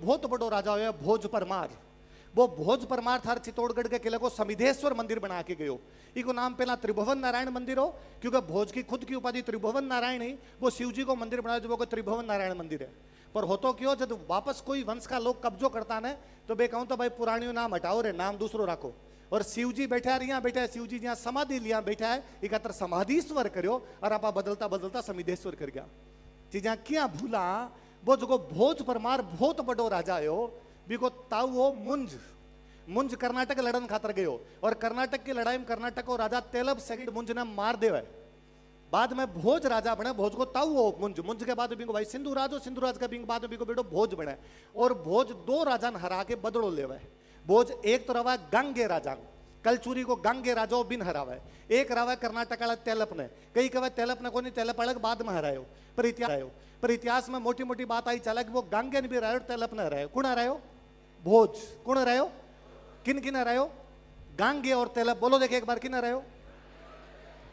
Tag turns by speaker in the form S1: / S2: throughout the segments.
S1: बहुत बड़ो राजा हुआ भोज परमार। वो भोज परमार थार चित्तौड़गढ़ के किले को समिधेश्वर मंदिर बना के गयो। इको नाम पहला त्रिभुवन नारायण मंदिर हो, क्योंकि भोज की खुद की उपाधि त्रिभुवन नारायण ही, वो शिव जी को मंदिर बनाया जो वो त्रिभुवन नारायण मंदिर है। पर हो तो क्यों, जब वापस कोई वंश का लोग कब्जो करता ने तो बे कहूं तो भाई पुरानियों नाम हटाओ रे, नाम दूसरो राखो। और शिव जी बैठा है, यहाँ बैठा है शिव जी, जहाँ समाधि लिया बैठा है, इकत्र समाधीश्वर करो और आप बदलता बदलता समिधेश्वर कर गया। चीजा क्या भूला, वो जो भोज परमार बहुत बड़ो राजा हो, बिको ताऊ वो मुंज कर्नाटक लड़न खातर गयो। और कर्नाटक की लड़ाई में कर्नाटक को राजा तेलब सेकंड मुंज ने मार देवे। बाद में भोज राजा बने, भोज को ताऊ हो मुंज के बाद बिंगो भाई सिंधुराज हो, सिंधुराज के बिंग बाद बिंगो बेटो भोज बने। और भोज दो राजा हरा के बदलो लेवे। भोज एक तो रवा गंगे राजा, कलचूरी को गंगे राजा बिन हरावे। एक रवा कर्नाटक वाला तेलप ने, कई कहे तेलप ने को नहीं, तेलप अलग बाद में हरायो। पर इतिहास में मोटी मोटी बात आई चला कि वो गंगे ने भी हरायो, तेलप ने हरायो। कौन हरायो? भोज। कौन हरायो? किन किन हरायो? गंगे और तेलप। बोलो देखे एक बार, किन हरायो?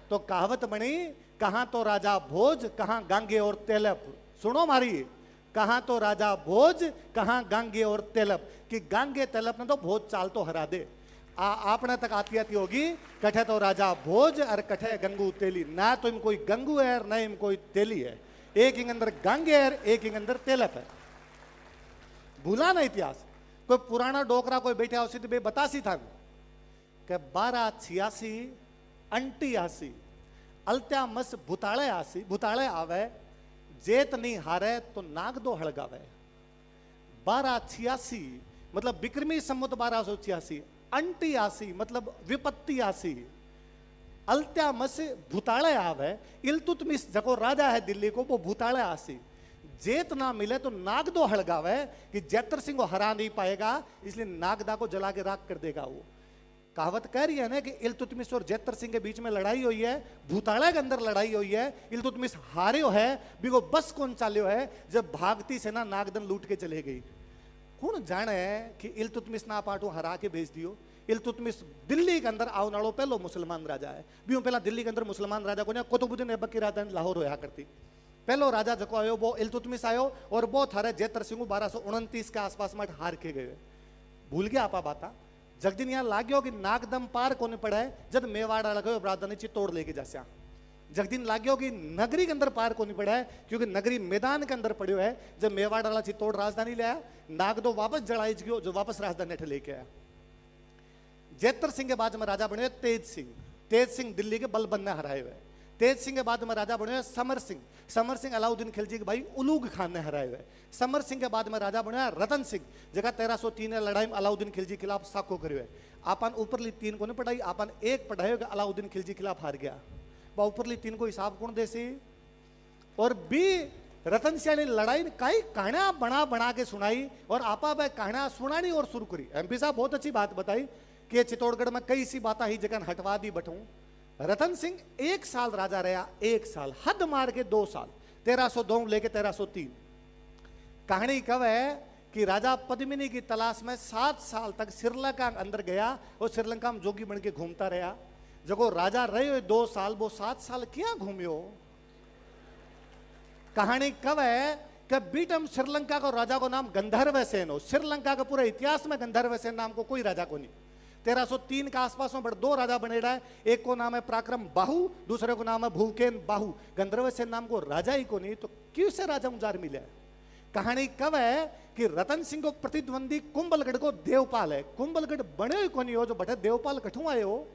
S1: तो कहावत बनी, कहां तो राजा भोज, कहां गंगे और तेलप। सुनो मारी, कहां तो राजा भोज, कहां गंगे और तेलप। कि गंगे तेलप ने तो भोज चाल तो हरा दे। आपने तक आती आती होगी, कठे तो राजा भोज और कठे गंगू तेली। ना तो इम कोई गंगू है ना इम कोई तेली है, एक इंग अंदर गंगे है, एक इंग अंदर तेलप है। भूला ना इतिहास। कोई पुराना डोकरा कोई बैठा हो तो बे बतासी था कि 1286 अंटी आसी अलत्या मस भूताले आवे, जेत नहीं हारे तो नाग दो हड़गावे। 1286 मतलब विक्रमी संवत 1286, अंटी आसी मतलब विपत्ति आसी, अलत्या मस भूताले आवे। इल्तुतमिश जको राजा है दिल्ली को, वो भूताले आसी। जेत ना मिले तो नाग दो हड़गावे, कि जैतर सिंह को हरा नहीं पाएगा, इसलिए नागदा को जला के राख कर देगा। वो कहावत कह रही है ना कि इल्तुतमिश और जैतर सिंह के बीच में लड़ाई हुई है, भूताड़ा के अंदर लड़ाई हुई है। इल्तुतमिश हारे है, बिगो बस कौन चाल्यो है जब भागती सेना नागदन लूट के चले गई। कौन जाने कि इल्तुतमिश ना पाटू हरा के भेज दियो। इल्तुतमिश दिल्ली के अंदर आओ नालो पहलो मुसलमान राजा है। भी पहला दिल्ली के अंदर मुसलमान राजा को कुतुबुद्दीन ऐबक की राजधानी लाहौर होया करती। पहलो राजा जको आयो वो इल्तुतमिश आयो, और वो थारे जैतर सिंह 1229 के आसपास में हार के गए। भूल गया आपा बाता। जगदिन यहाँ लाग्यो कि नागदम पार कोने पड़ा है, जब मेवाड़ लगे राजधानी चित्तौड़ लेके जास्या। जगदिन लाग्यो कि नगरी के अंदर पार कोनी पड़ा है, क्योंकि नगरी मैदान के अंदर पड़ो है। जब मेवाड़ वाला चित्तौड़ राजधानी ले आया, नागदो वापस जड़ाई गयो, जो वापस राजधानी अठ लेके आया। जैतर सिंह के बाद में राजा बने तेज सिंह। तेज सिंह दिल्ली के बलबंद ने हराए हुए। तेज सिंह के बाद में राजा बने समर सिंह। समर सिंह अलाउद्दीन खिलजी के भाई उलूग खान ने हराए हुए। समर सिंह के बाद में राजा बने रतन सिंह, जगह 1303 लड़ाई में अलाउद्दीन खिलजी के खिलाफ साको करियो है। आपन ऊपरली 3 को नहीं पढ़ाई, आपन एक पढ़ाई अलाउद्दीन खिलजी के खिलाफ हार गया। वह ऊपरली 3 को हिसाब कौन देसी। और बी रतन सिंह ने लड़ाई कई कहानियां बना बना के सुनाई, और आपा वह कहानियां सुनानी और शुरू करी। एमपी साहब बहुत अच्छी बात बताई कि चित्तौड़गढ़ में कई सी बात ही जगह हटवा दी बठूं। रतन सिंह 1 साल राजा रहा, 1 साल हद मार के 2 साल, 1302 लेके 1303। कहानी कब है कि राजा पद्मिनी की तलाश में 7 साल तक श्रीलंका अंदर गया, और श्रीलंका में जोगी बन के घूमता रहा। जब राजा रहे 2 साल, वो 7 साल क्या घूमियो। कहानी कब है कि बीटम श्रीलंका को राजा को नाम गंधर्व सेन हो। श्रीलंका का पूरे इतिहास में गंधर्व सेन नाम को कोई राजा को नहीं। 1303 के आसपास में बड़े 2 राजा बने रहा है। एक को नाम है पराक्रम बाहु, दूसरे को नाम है भूकेन बाहु। गंधर्व सेन नाम को राजा ही को नहीं, तो क्यों से राजा उजार मिले। कहानी कब है कि रतन सिंह को प्रतिद्वंदी कुंभलगढ़ को देवपाल है। कुंभलगढ़ बने ही को नहीं हो, जो बटे देवपाल कठू आए हो।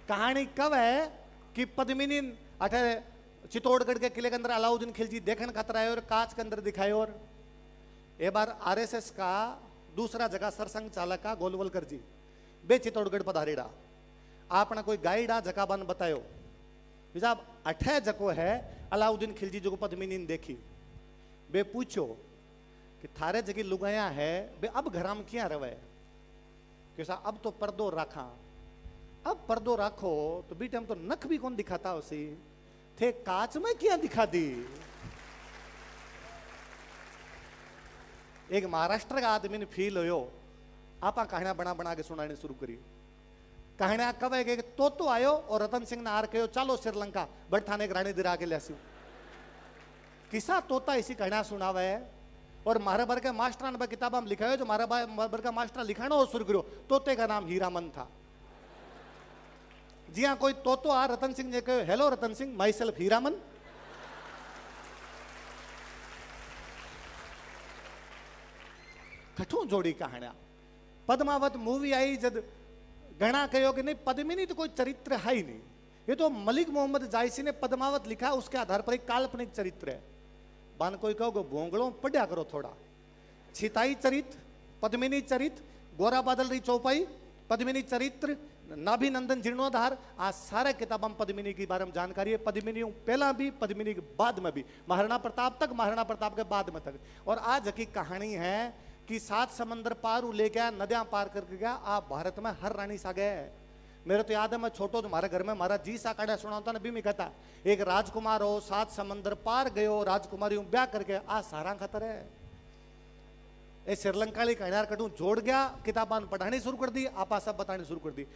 S1: कहानी कब है कि पद्मिनी अठे चित्तौड़गढ़ के किले के अंदर अलाउद्दीन खिलजी देखन खतरा है, और कांच के अंदर दिखाए। और एक बार आरएसएस का दूसरा जगह सरसंघ चालक का गोलवलकर जी बे चित्तौड़गढ़ पधारेड़ा। आपने कोई गाइड आ जगह बन बतायो साहब, अठे जको है अलाउद्दीन खिलजी जो पद्मिनी ने देखी। बे पूछो कि थारे जगह लुगाया है, बे अब घर में क्या रवे। कैसा अब तो पर्दो रखा। अब पर्दो रखो तो बीटे हम तो नख भी कौन दिखाता उसी थे, कांच में क्या दिखा दी। एक महाराष्ट्र का आदमी ने फील हो, आपा कहानियां बना बना के सुनाने शुरू करी। कहानिया कब है कि तो आयो और रतन सिंह ने आर कहो चालो श्रीलंका बट थाने एक रानी दिरा के लियासी किसा तोता इसी कहानिया सुनावे है और मारे बर के मास्टर ने किताब में लिखा है जो मारा बर का मास्टर लिखाना हो शुरू करो तोते का नाम हीरामन था जी हाँ कोई तोतो आ रतन सिंह ने कहो hello Ratan Singh myself Hiraman कठू जोड़ी कहानिया पद्मावत मूवी आई जब घना कहो कि नहीं पद्मिनी तो कोई चरित्र है ही नहीं ये तो मलिक मोहम्मद जायसी ने पद्मावत लिखा उसके आधार पर एक काल्पनिक चरित्र है बान कोई कहो भोंगड़ो पढ़िया करो थोड़ा छिताई चरित्र पद्मिनी चरित्र गोरा बादल रही चौपाई पद्मिनी चरित्र नाभिनंदन जीर्णोद्धार आज सारे किताबों में पद्मिनी के बारे में जानकारी है पद्मिनी पहला भी पद्मिनी के बाद में भी महाराणा प्रताप तक महाराणा प्रताप के बाद में तक और आज की कहानी है कि 7 समंदर पार ले गया नदियां पार करके गया आप भारत में हर रानी सा गए मेरे तो याद है मैं छोटो तो हमारे घर में हमारा जी सा काड़ा सुनाता भी मैं कहता एक राजकुमार हो 7 समंदर पार गयो राजकुमारी ब्याह करके आ सारा खतर है ये श्रीलंका कहानियार कटू जोड़ गया किताबान पढ़ानी शुरू कर दी आपा सब बतानी शुरू कर दी